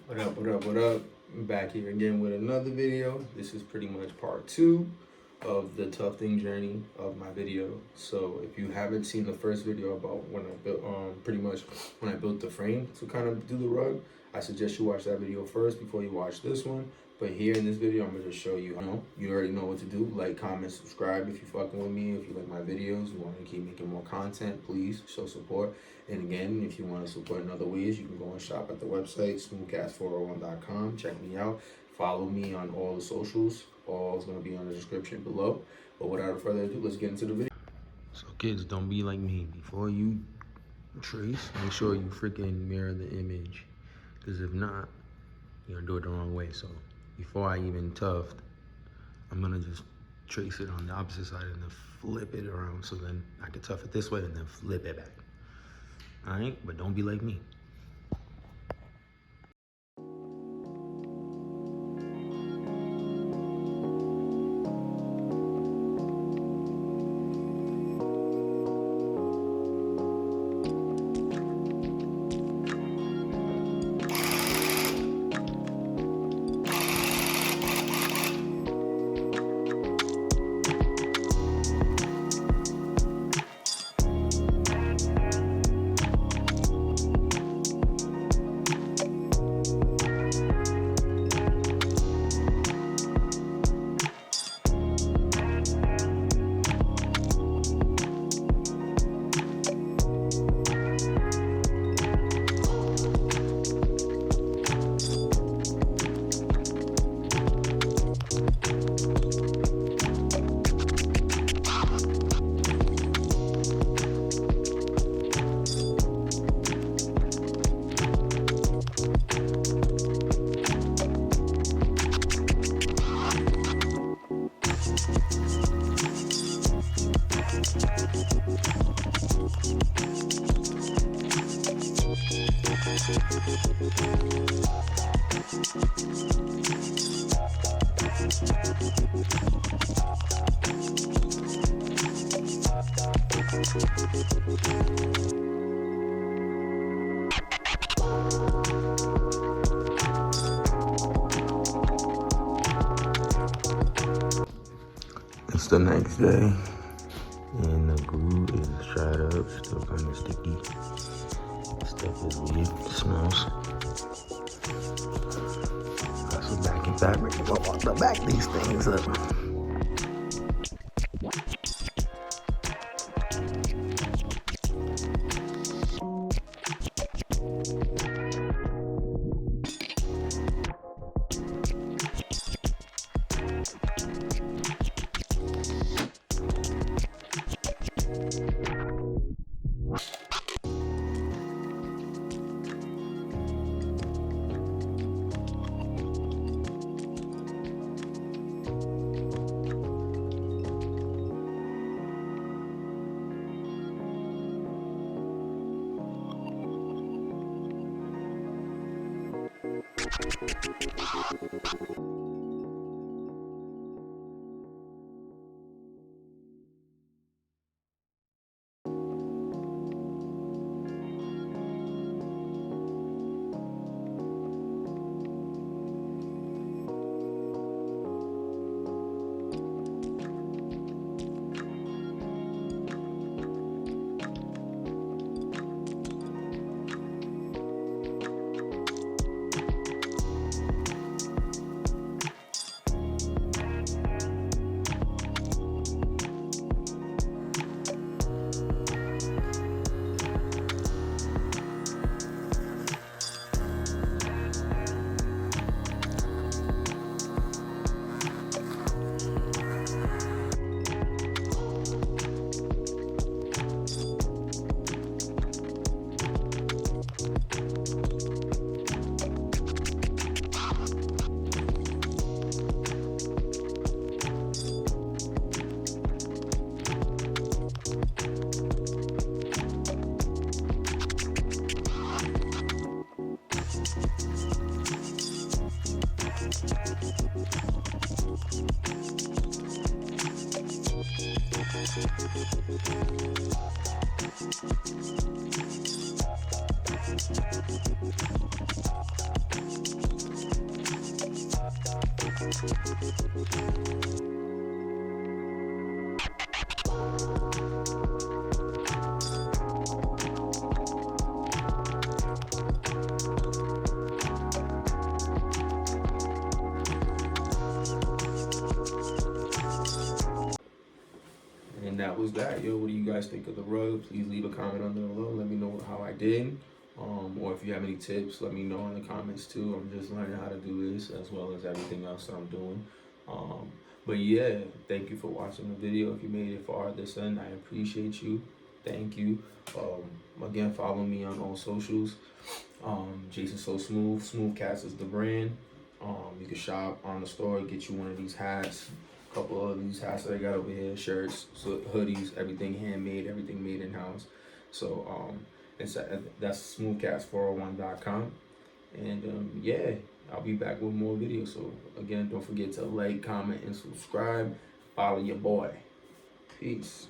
What up, what up, what up? I'm back here again with another video. This is pretty much part 2 of the tufting journey of my video. So if you haven't seen the first video about when I built, pretty much when I built the frame to kind of do the rug, I suggest you watch that video first before you watch this one. But here in this video, I'm gonna just show you, you already know what to do. Like, comment, subscribe if you're fucking with me. If you like my videos, you want to keep making more content, please show support. And again, if you want to support in other ways, you can go and shop at the website, smoothcast401.com. Check me out. Follow me on all the socials. All is going to be on the description below. But without further ado, let's get into the video. So kids, don't be like me. Before you trace, make sure you freaking mirror the image. Because if not, you're going to do it the wrong way. So before I even tuft, I'm going to just trace it on the opposite side and then flip it around. So then I can tuft it this way and then flip it back. All right, but don't be like me. It's the next day, and the glue is dried up, still kind of sticky. Stuff is weird, it smells. Got some backing fabric to go on the back these things up. And that was that, yo. What do you guys think of the rug? Please leave a comment on there below. Let me know how I did. Or if you have any tips, let me know in the comments too. I'm just learning how to do this as well as everything else that I'm doing. But yeah, thank you for watching the video. If you made it far this end, I appreciate you. Thank you. Again, follow me on all socials. Jason So Smooth. Smooth Cats is the brand. You can shop on the store, get you one of these hats. A couple of these hats that I got over here, shirts, so hoodies, everything handmade, everything made in house. So that's smoothcats401.com. And yeah, I'll be back with more videos. So again, don't forget to like, comment, and subscribe. Follow your boy. Peace.